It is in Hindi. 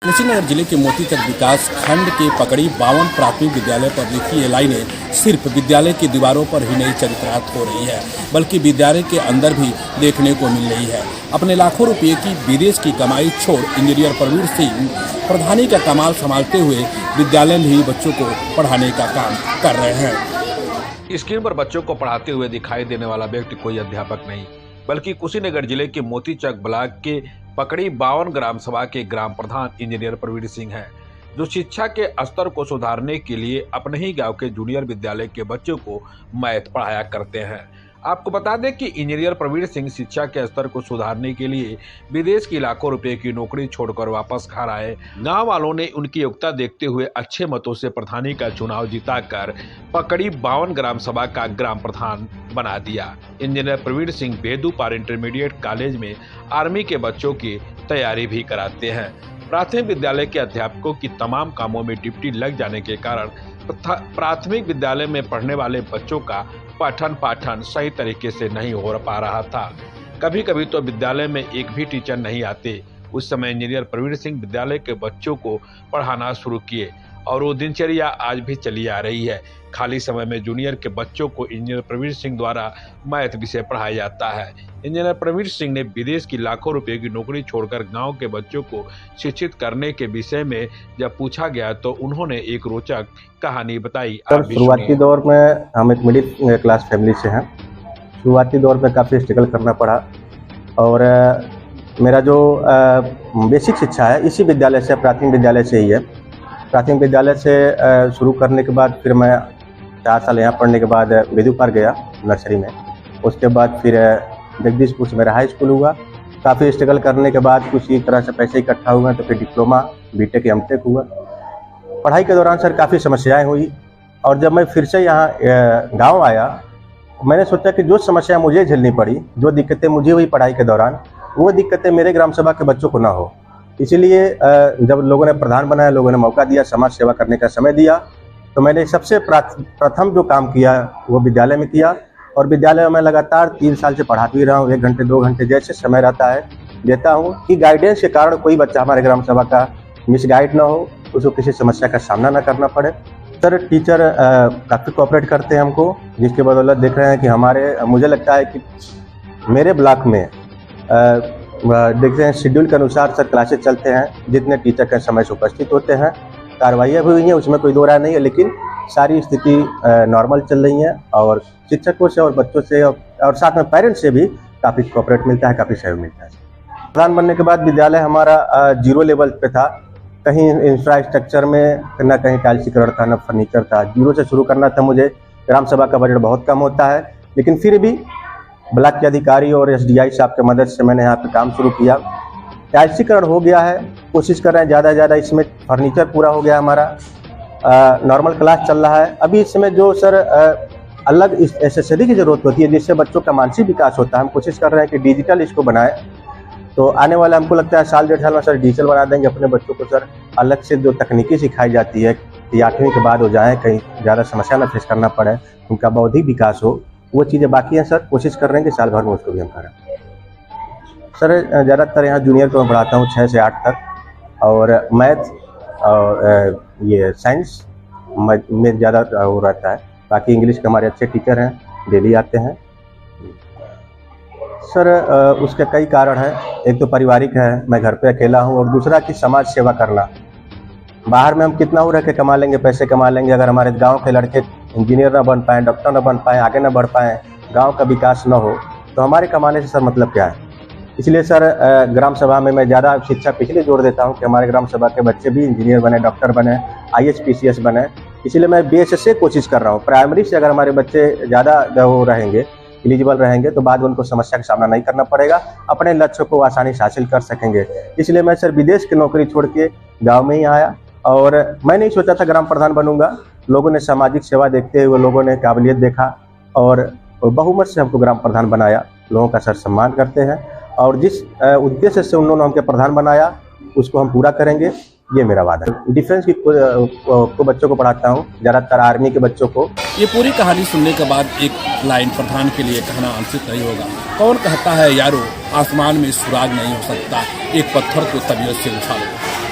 कुशीनगर जिले के मोतीचक विकास खंड के पकड़ी 52 प्राथमिक विद्यालय पर लिखी ये लाइनें सिर्फ विद्यालय की दीवारों पर ही नहीं चरित्रार्थ हो रही है, बल्कि विद्यालय के अंदर भी देखने को मिल रही है। अपने लाखों रुपये की विदेश की कमाई छोड़ इंजीनियर प्रवीण सिंह प्रधानी का कमाल संभालते हुए विद्यालय में ही बच्चों को पढ़ाने का काम कर रहे हैं। स्क्रीन पर बच्चों को पढ़ाते हुए दिखाई देने वाला व्यक्ति कोई अध्यापक नहीं, बल्कि कुशीनगर जिले के मोतीचक ब्लॉक के पकड़ी 52 ग्राम सभा के ग्राम प्रधान इंजीनियर प्रवीण सिंह हैं, जो शिक्षा के स्तर को सुधारने के लिए अपने ही गांव के जूनियर विद्यालय के बच्चों को मैथ पढ़ाया करते हैं। आपको बता दें कि इंजीनियर प्रवीण सिंह शिक्षा के स्तर को सुधारने के लिए विदेश की लाखों रुपए की नौकरी छोड़कर वापस घर आए। गांव वालों ने उनकी योग्यता देखते हुए अच्छे मतों से प्रधानी का चुनाव जीताकर पकड़ी 52 ग्राम सभा का ग्राम प्रधान बना दिया। Engineer Praveen Singh Bedupar intermediate college में आर्मी के बच्चों की तैयारी भी कराते हैं। प्राथमिक विद्यालय के अध्यापकों की तमाम कामों में ड्यूटी लग जाने के कारण प्राथमिक विद्यालय में पढ़ने वाले बच्चों का पठन पाठन सही तरीके से नहीं हो पा रहा था। कभी कभी तो विद्यालय में एक भी टीचर नहीं आते। उस समय इंजीनियर प्रवीण सिंह विद्यालय के बच्चों को पढ़ाना शुरू किए और वो दिनचर्या आज भी चली आ रही है। खाली समय में जूनियर के बच्चों को इंजीनियर प्रवीण सिंह द्वारा मैथ विषय पढ़ाया जाता है। इंजीनियर प्रवीण सिंह ने विदेश की लाखों रुपए की नौकरी छोड़कर गांव के बच्चों को शिक्षित करने के विषय में जब पूछा गया तो उन्होंने एक रोचक कहानी बताई। शुरुआती दौर में हम एक मिडिल क्लास फैमिली से हैं। शुरुआती दौर में काफ़ी स्ट्रगल करना पड़ा और मेरा जो बेसिक शिक्षा है इसी विद्यालय से, प्राथमिक विद्यालय से ही है। प्राथमिक विद्यालय से शुरू करने के बाद फिर मैं 4 साल यहाँ पढ़ने के बाद बेदूपार गया नर्सरी में। उसके बाद फिर जगदीशपुर से मेरा हाई स्कूल हुआ। काफ़ी स्ट्रगल करने के बाद कुछ इस तरह से पैसे इकट्ठा हुए तो फिर डिप्लोमा बीटेक एमटेक हुआ। पढ़ाई के दौरान सर काफ़ी समस्याएं हुई और जब मैं फिर से यहाँ गांव आया मैंने सोचा कि जो समस्या मुझे झेलनी पड़ी, जो दिक्कतें मुझे हुई पढ़ाई के दौरान, वो दिक्कतें मेरे ग्राम सभा के बच्चों को ना हो। इसीलिए जब लोगों ने प्रधान बनाया, लोगों ने मौका दिया, समाज सेवा करने का समय दिया, तो मैंने सबसे प्रथम जो काम किया वो विद्यालय में किया और विद्यालय में मैं लगातार 3 साल से पढ़ाती रहा हूँ। 1 घंटे 2 घंटे जैसे समय रहता है देता हूँ कि गाइडेंस के कारण कोई बच्चा हमारे ग्राम सभा का मिसगाइड ना हो, उसको किसी समस्या का सामना ना करना पड़े। सर टीचर काफ़ी कोऑपरेट करते हैं हमको, जिसके बदौलत देख रहे हैं कि मुझे लगता है कि मेरे ब्लॉक में देखते हैं शेड्यूल के अनुसार सर क्लासेस चलते हैं, जितने टीचर के समय से उपस्थित होते हैं। कार्रवाइयाँ भी हुई हैं, उसमें कोई दो राय नहीं है, लेकिन सारी स्थिति नॉर्मल चल रही है और शिक्षकों से और बच्चों से और साथ में पेरेंट्स से भी काफ़ी कोऑपरेट मिलता है, काफ़ी सहयोग मिलता है। प्रधान बनने के बाद विद्यालय हमारा 0 लेवल पे था। कहीं इंफ्रास्ट्रक्चर में न कहीं टाइल्सीकरण था, न फर्नीचर था। 0 से शुरू करना था मुझे। ग्राम सभा का बजट बहुत कम होता है, लेकिन फिर भी ब्लॉक के अधिकारी और एसडीआई साहब की मदद से मैंने यहाँ पे काम शुरू किया। टाइल्सीकरण हो गया है, कोशिश कर रहे हैं ज़्यादा से ज़्यादा। इसमें फर्नीचर पूरा हो गया हमारा। नॉर्मल क्लास चल रहा है। अभी इसमें जो सर अलग एसेसरी की ज़रूरत होती है जिससे बच्चों का मानसिक विकास होता है, हम कोशिश कर रहे हैं कि डिजिटल इसको बनाएं। तो आने वाला हमको लगता है 1-1.5 साल में सर डिजिटल बना देंगे अपने बच्चों को। सर अलग से जो तकनीकी सिखाई जाती है कि 8वीं के बाद हो जाए, कहीं ज़्यादा समस्या ना फेस करना पड़े, उनका बौद्धिक विकास हो, वो चीज़ें बाकी हैं सर। कोशिश कर रहे हैं कि साल भर में उसको भी हम करें। सर ज़्यादातर यहाँ जूनियर को मैं पढ़ाता हूँ 6 से 8 तक और मैथ और ये साइंस में ज़्यादा वो रहता है। बाकी इंग्लिश के हमारे अच्छे टीचर हैं, डेली आते हैं। सर उसके कई कारण हैं। एक तो पारिवारिक है, मैं घर पे अकेला हूँ, और दूसरा कि समाज सेवा करना। बाहर में हम कितना हो रह के कमा लेंगे, पैसे कमा लेंगे, अगर हमारे गांव के लड़के इंजीनियर ना बन पाएँ, डॉक्टर ना बन पाएँ, आगे ना बढ़ पाएँ, गांव का विकास ना हो, तो हमारे कमाने से सर मतलब क्या है। इसलिए सर ग्राम सभा में मैं ज़्यादा शिक्षा पे इसलिए जोर देता हूँ कि हमारे ग्राम सभा के बच्चे भी इंजीनियर बने, डॉक्टर बने, IAS PCS बने। इसलिए मैं BSS से कोशिश कर रहा हूँ। प्राइमरी से अगर हमारे बच्चे ज़्यादा वो रहेंगे, एलिजिबल रहेंगे, तो बाद में उनको समस्या का सामना नहीं करना पड़ेगा, अपने लक्ष्य को आसानी से हासिल कर सकेंगे। इसलिए मैं सर विदेश की नौकरी छोड़ के गाँव में ही आया और मैं नहीं सोचा था ग्राम प्रधान बनूंगा। लोगों ने सामाजिक सेवा देखते हुए लोगों ने काबिलियत देखा और बहुमत से हमको ग्राम प्रधान बनाया। लोगों का सर सम्मान करते हैं और जिस उद्देश्य से उन्होंने हमको प्रधान बनाया उसको हम पूरा करेंगे, ये मेरा वादा है। डिफेंस की को बच्चों को पढ़ाता हूँ, ज़्यादातर आर्मी के बच्चों को। ये पूरी कहानी सुनने के बाद एक लाइन प्रधान के लिए कहना अनुचित नहीं होगा। कौन कहता है यारो आसमान में सुराग नहीं हो सकता, एक पत्थर को तबीयत से उठा लो।